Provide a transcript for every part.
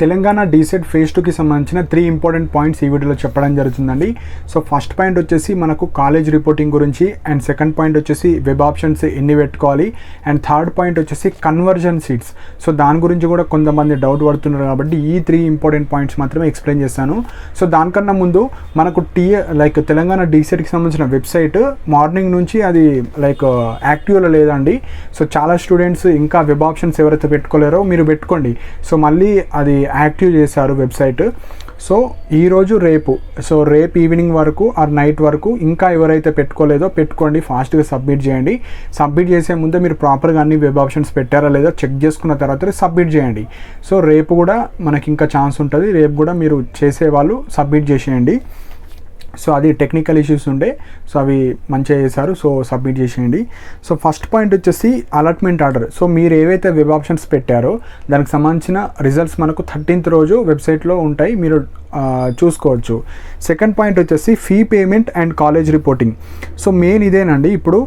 Telangana DEECET phase 2కి సంబంధించిన 3 important points ఈ వీడియోలో చెప్పడం జరుగుతుందండి. సో ఫస్ట్ పాయింట్ వచ్చేసి మనకు కాలేజ్ రిపోర్టింగ్ గురించి, అండ్ సెకండ్ పాయింట్ వచ్చేసి వెబ్ ఆప్షన్స్ ఎన్ని పెట్టుకోవాలి, అండ్ థర్డ్ పాయింట్ వచ్చేసి కన్వర్జన్ సీట్స్. సో దాని గురించి కూడా కొంతమంది డౌట్ పడుతున్నారు కాబట్టి ఈ 3 ఇంపార్టెంట్ పాయింట్స్ మాత్రమే ఎక్స్ప్లెయిన్ చేస్తాను. సో దానికన్నా ముందు మనకు తెలంగాణ డీసెట్కి సంబంధించిన వెబ్సైట్ మార్నింగ్ నుంచి అది యాక్టివ్లో లేదండి. సో చాలా స్టూడెంట్స్ ఇంకా వెబ్ ఆప్షన్స్ ఎవరైతే పెట్టుకోలేరో మీరు పెట్టుకోండి. సో మళ్ళీ అది యాక్టివ్ చేశారు వెబ్సైట్. సో ఈరోజు రేపు ఈవినింగ్ వరకు ఆర్ నైట్ వరకు ఇంకా ఎవరైతే పెట్టుకోలేదో పెట్టుకోండి, ఫాస్ట్గా సబ్మిట్ చేయండి. సబ్మిట్ చేసే ముందే మీరు ప్రాపర్గా అన్ని వెబ్ ఆప్షన్స్ పెట్టారా లేదా చెక్ చేసుకున్న తర్వాత సబ్మిట్ చేయండి. సో రేపు కూడా మనకి ఇంకా ఛాన్స్ ఉంటుంది, రేపు కూడా మీరు చేసేవాళ్ళు సబ్మిట్ చేసేయండి. సో అది టెక్నికల్ ఇష్యూస్ ఉండే, సో అవి మంచిగా చేశారు, సో సబ్మిట్ చేసేయండి. సో ఫస్ట్ పాయింట్ వచ్చేసి అలాట్మెంట్ ఆర్డర్. సో మీరు ఏవైతే వెబ్ ఆప్షన్స్ పెట్టారో దానికి సంబంధించిన రిజల్ట్స్ మనకు 13th రోజు వెబ్సైట్లో ఉంటాయి, మీరు చూసుకోవచ్చు. సెకండ్ పాయింట్ వచ్చేసి fee payment and college reporting. So main ఇదేనండి. ఇప్పుడు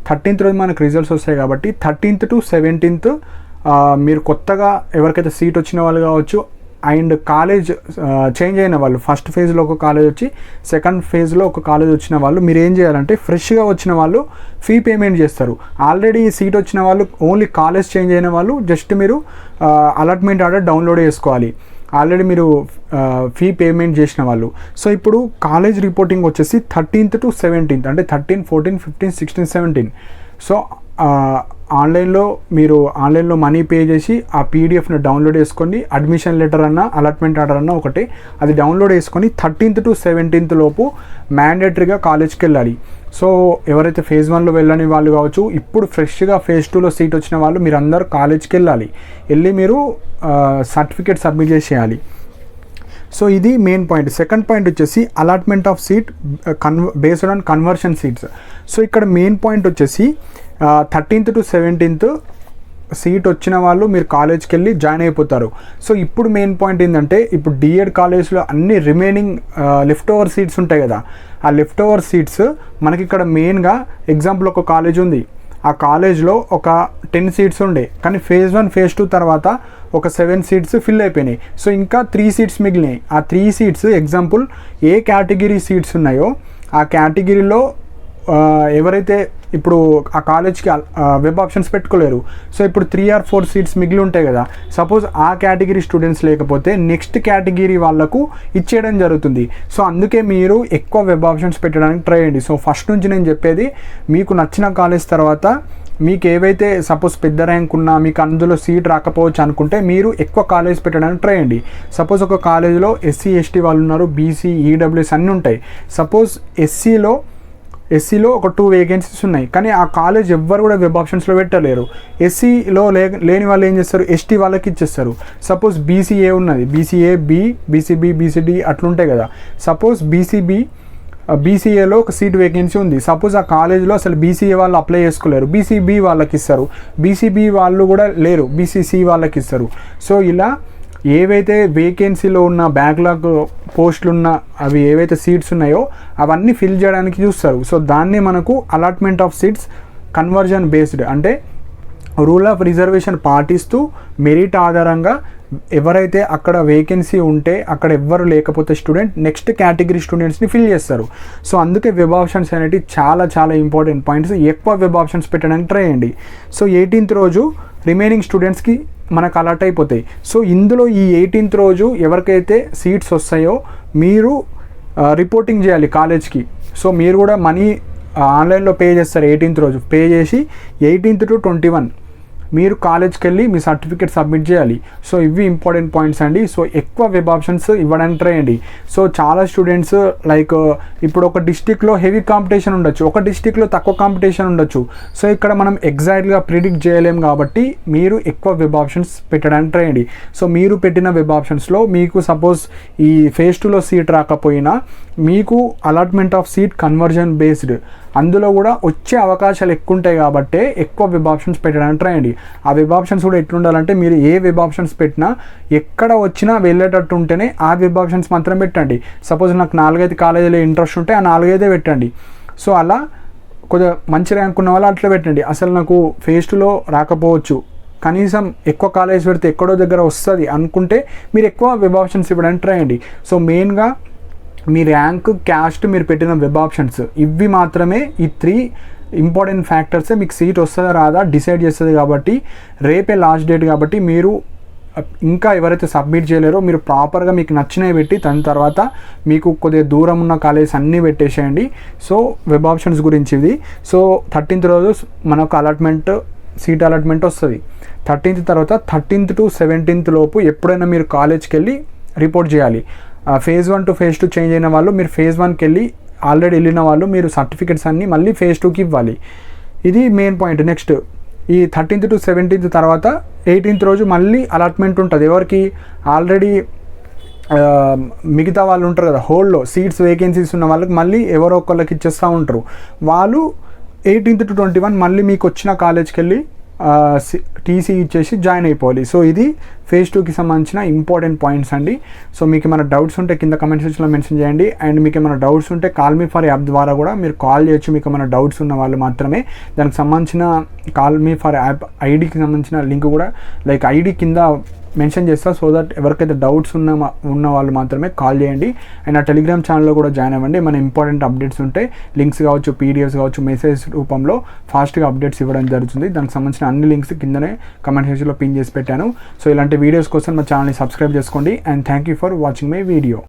13th రోజు మనకు రిజల్ట్స్ వస్తాయి కాబట్టి 13th to 17th మీరు కొత్తగా ఎవరికైతే సీట్ వచ్చిన వాళ్ళు కావచ్చు, అండ్ కాలేజ్ చేంజ్ అయిన వాళ్ళు, ఫస్ట్ ఫేజ్లో ఒక కాలేజ్ వచ్చి సెకండ్ ఫేజ్లో ఒక కాలేజ్ వచ్చిన వాళ్ళు మీరు ఏం చేయాలంటే ఫ్రెష్గా వచ్చిన వాళ్ళు ఫీ పేమెంట్ చేస్తారు. ఆల్రెడీ సీట్ వచ్చిన వాళ్ళు, ఓన్లీ కాలేజ్ చేంజ్ అయిన వాళ్ళు జస్ట్ మీరు అలాట్మెంట్ ఆర్డర్ డౌన్లోడ్ చేసుకోవాలి, ఆల్రెడీ మీరు ఫీ పేమెంట్ చేసిన వాళ్ళు. సో ఇప్పుడు కాలేజ్ రిపోర్టింగ్ వచ్చేసి 13th to 17th అంటే 13, 14, 15, 16, 17. సో ఆన్లైన్లో మనీ పే చేసి ఆ పీడిఎఫ్ని డౌన్లోడ్ చేసుకోండి. అడ్మిషన్ లెటర్ అన్న అలాట్మెంట్ ఆర్డర్ అన్న ఒకటే, అది డౌన్లోడ్ చేసుకొని 13th to 17th లోపు మ్యాండేటరీగా కాలేజ్కి వెళ్ళాలి. సో ఎవరైతే ఫేజ్ 1లో వెళ్ళని వాళ్ళు కావచ్చు, ఇప్పుడు ఫ్రెష్గా ఫేజ్ 2లో సీట్ వచ్చిన వాళ్ళు మీరు అందరూ కాలేజ్కి వెళ్ళి మీరు సర్టిఫికేట్ సబ్మిట్ చేసేయాలి. సో ఇది మెయిన్ పాయింట్. సెకండ్ పాయింట్ వచ్చేసి allotment of seat based on conversion seats. So ఇక్కడ మెయిన్ పాయింట్ వచ్చేసి 13th to 17th సీట్ వచ్చిన వాళ్ళు మీరు కాలేజ్కి వెళ్ళి జాయిన్ అయిపోతారు. సో ఇప్పుడు మెయిన్ పాయింట్ ఏంటంటే, ఇప్పుడు డిఎడ్ కాలేజ్లో అన్ని రిమైనింగ్ లెఫ్ట్ ఓవర్ సీట్స్ ఉంటాయి కదా, ఆ లెఫ్ట్ ఓవర్ సీట్స్ మనకి ఇక్కడ మెయిన్గా ఎగ్జాంపుల్ ఒక కాలేజ్ ఉంది, ఆ కాలేజ్లో ఒక 10 సీట్స్ ఉండే, కానీ ఫేజ్ 1 ఫేజ్ 2 తర్వాత ఒక 7 సీట్స్ ఫిల్ అయిపోయినాయి. సో ఇంకా 3 సీట్స్ మిగిలినాయి. ఆ 3 సీట్స్ ఎగ్జాంపుల్ ఏ కేటగిరీ సీట్స్ ఉన్నాయో ఆ కేటగిరీలో ఎవరైతే ఇప్పుడు ఆ కాలేజ్కి వెబ్ ఆప్షన్స్ పెట్టుకోలేరు, సో ఇప్పుడు 3 or 4 సీట్స్ మిగిలి ఉంటాయి కదా, సపోజ్ ఆ కేటగిరీ స్టూడెంట్స్ లేకపోతే నెక్స్ట్ కేటగిరీ వాళ్ళకు ఇచ్చేయడం జరుగుతుంది. సో అందుకే మీరు ఎక్కువ వెబ్ ఆప్షన్స్ పెట్టడానికి ట్రై చేయండి. సో ఫస్ట్ నుంచి నేను చెప్పేది, మీకు నచ్చిన కాలేజ్ తర్వాత మీకు ఏవైతే సపోజ్ పెద్ద ర్యాంక్ ఉన్నా మీకు అందులో సీట్ రాకపోవచ్చు అనుకుంటే మీరు ఎక్కువ కాలేజ్ పెట్టడానికి ట్రై చేయండి. సపోజ్ ఒక కాలేజ్లో SC ST వాళ్ళు ఉన్నారు, BC EWS అన్నీ ఉంటాయి. సపోజ్ ఎస్సీలో ఒక 2 వేకెన్సీస్ ఉన్నాయి, కానీ ఆ కాలేజ్ ఎవ్వరు కూడా వెబ్ ఆప్షన్స్లో పెట్టలేరు. ఎస్సీలో లేని వాళ్ళు ఏం చేస్తారు, ST వాళ్ళకి ఇచ్చేస్తారు. సపోజ్ BCA ఉన్నది, BCA B, BCB, BCD అట్లుంటాయి కదా. సపోజ్ BCAలో ఒక సీట్ వేకెన్సీ ఉంది, సపోజ్ ఆ కాలేజ్లో అసలు BCA వాళ్ళు అప్లై చేసుకోలేరు, BCB వాళ్ళకి ఇస్తారు, BCB వాళ్ళు కూడా లేరు, BCC వాళ్ళకి ఇస్తారు. సో ఇలా ఏవైతే వేకెన్సీలో ఉన్న బ్యాక్లాగ్ పోస్టులు ఉన్న అవి ఏవైతే సీట్స్ ఉన్నాయో అవన్నీ ఫిల్ చేయడానికి చూస్తారు. సో దాన్ని మనకు allotment of seats conversion based, అంటే రూల్ ఆఫ్ రిజర్వేషన్ పాటిస్తూ మెరిట్ ఆధారంగా ఎవరైతే అక్కడ వేకెన్సీ ఉంటే అక్కడ ఎవ్వరు లేకపోతే స్టూడెంట్ నెక్స్ట్ కేటగిరీ స్టూడెంట్స్ని ఫిల్ చేస్తారు. సో అందుకే వెబ్ ఆప్షన్స్ అనేవి చాలా ఇంపార్టెంట్ పాయింట్స్. ఎక్కువ వెబ్ ఆప్షన్స్ పెట్టడానికి ట్రై చేయండి. సో 18th రోజు రిమైనింగ్ స్టూడెంట్స్కి మనకు అలాట్ అయిపోతాయి. సో ఇందులో ఈ 18th రోజు ఎవరికైతే సీట్స్ వస్తాయో మీరు రిపోర్టింగ్ చేయాలి కాలేజ్కి. సో మీరు కూడా మనీ ఆన్లైన్లో పే చేస్తారు. 18th రోజు పే చేసి 18th to 21 మీరు కాలేజ్కి వెళ్ళి మీ సర్టిఫికేట్ సబ్మిట్ చేయాలి. సో ఇవి ఇంపార్టెంట్ పాయింట్స్ అండి. సో ఎక్కువ వెబ్ ఆప్షన్స్ ఇవ్వడానికి ట్రై చేయండి. సో చాలా స్టూడెంట్స్ ఇప్పుడు ఒక డిస్టిక్లో హెవీ కాంపిటీషన్ ఉండొచ్చు, ఒక డిస్టిక్లో తక్కువ కాంపిటీషన్ ఉండొచ్చు. సో ఇక్కడ మనం ఎగ్జాక్ట్గా ప్రిడిక్ట్ చేయలేం కాబట్టి మీరు ఎక్కువ వెబ్ ఆప్షన్స్ పెట్టడానికి ట్రై చేయండి. సో మీరు పెట్టిన వెబ్ ఆప్షన్స్లో మీకు సపోజ్ ఈ ఫేజ్ 2లో సీట్ రాకపోయినా మీకు allotment of seat conversion based అందులో కూడా వచ్చే అవకాశాలు ఎక్కువ ఉంటాయి కాబట్టి ఎక్కువ వెబ్ ఆప్షన్స్ పెట్టడానికి ట్రై చేయండి. ఆ వెబ్ ఆప్షన్స్ కూడా ఎట్లుండాలంటే, మీరు ఏ వెబ్ ఆప్షన్స్ పెట్టినా ఎక్కడ వచ్చినా వెళ్ళేటట్టు ఉంటేనే ఆ వెబ్ ఆప్షన్స్ మాత్రం పెట్టండి. సపోజ్ నాకు 4-5 కాలేజీలో ఇంట్రెస్ట్ ఉంటే ఆ 4-5 పెట్టండి. సో అలా కొద్దిగా మంచి ర్యాంక్ ఉన్న వాళ్ళు అట్లా పెట్టండి. అసలు నాకు ఫేజ్ 2లో రాకపోవచ్చు కనీసం ఎక్కువ కాలేజ్ పెడితే ఎక్కడో దగ్గర వస్తుంది అనుకుంటే మీరు ఎక్కువ వెబ్ ఆప్షన్స్ ఇవ్వడానికి ట్రై చేయండి. సో మెయిన్గా మీ ర్యాంక్, క్యాస్ట్, మీరు పెట్టిన వెబ్ ఆప్షన్స్ ఇవి మాత్రమే, ఈ 3 ఇంపార్టెంట్ ఫ్యాక్టర్సే మీకు సీట్ వస్తుందా రాదా డిసైడ్ చేస్తుంది. కాబట్టి రేపే లాస్ట్ డేట్ కాబట్టి మీరు ఇంకా ఎవరైతే సబ్మిట్ చేయలేరో మీరు ప్రాపర్గా మీకు నచ్చినవి పెట్టి దాని తర్వాత మీకు కొద్దిగా దూరం ఉన్న కాలేజెస్ అన్నీ పెట్టేసేయండి. సో వెబ్ ఆప్షన్స్ గురించి ఇది. సో 13th రోజు మనకు సీట్ అలాట్మెంట్ వస్తుంది. 13th తర్వాత 13th to 17th లోపు ఎప్పుడైనా మీరు కాలేజ్కి వెళ్ళి రిపోర్ట్ చేయాలి. phase 1 to phase 2 చేంజ్ అయిన వాళ్ళు మీరు phase 1కి వెళ్ళి ఆల్రెడీ వెళ్ళిన వాళ్ళు మీరు సర్టిఫికెట్స్ అన్నీ మళ్ళీ phase 2కి ఇవ్వాలి. ఇది మెయిన్ పాయింట్. నెక్స్ట్ ఈ 13th to 17th తర్వాత 18th రోజు మళ్ళీ అలాట్మెంట్ ఉంటుంది. ఎవరికి ఆల్రెడీ మిగతా వాళ్ళు ఉంటారు కదా, హోల్డ్లో సీట్స్ వేకెన్సీస్ ఉన్న వాళ్ళకి మళ్ళీ ఎవరో ఒకళ్ళకి ఇచ్చేస్తూ ఉంటారు. వాళ్ళు 18th to 21 మళ్ళీ మీకు వచ్చిన కాలేజ్కి వెళ్ళి టీసీ ఇచ్చేసి జాయిన్ అయిపోవాలి. సో ఇది phase 2కి సంబంధించిన ఇంపార్టెంట్ పాయింట్స్ అండి. సో మీకు ఏమైనా డౌట్స్ ఉంటే కింద కమెంట్ సెక్షన్లో మెన్షన్ చేయండి. అండ్ మీకు ఏమైనా డౌట్స్ ఉంటే కాల్ మీ ఫర్ యాప్ ద్వారా కూడా మీరు కాల్ చేయొచ్చు. మీకు ఏమైనా డౌట్స్ ఉన్న వాళ్ళు మాత్రమే దానికి సంబంధించిన కాల్ మీ ఫర్ యాప్ ఐడికి సంబంధించిన లింక్ కూడా ఐడి కింద మెన్షన్ చేస్తా. సో దట్ ఎవరికైతే డౌట్స్ ఉన్న వాళ్ళు మాత్రమే కాల్ చేయండి. అండ్ ఆ టెలిగ్రామ్ ఛానల్లో కూడా జాయిన్ అవ్వండి. మన ఇంపార్టెంట్ అప్డేట్స్ ఉంటే లింక్స్ కావచ్చు, పీడిఎఫ్స్ కావచ్చు, మెసేజ్ రూపంలో ఫాస్ట్గా అప్డేట్స్ ఇవ్వడం జరుగుతుంది. దానికి సంబంధించిన అన్ని లింక్స్ కిందనే కమెంట్ సెక్షన్లో పిన్ చేసి పెట్టాను. సో ఇలాంటి వీడియోస్ కోసం మా ఛానల్ని సబ్స్క్రైబ్ చేసుకోండి. And thank you for watching my video.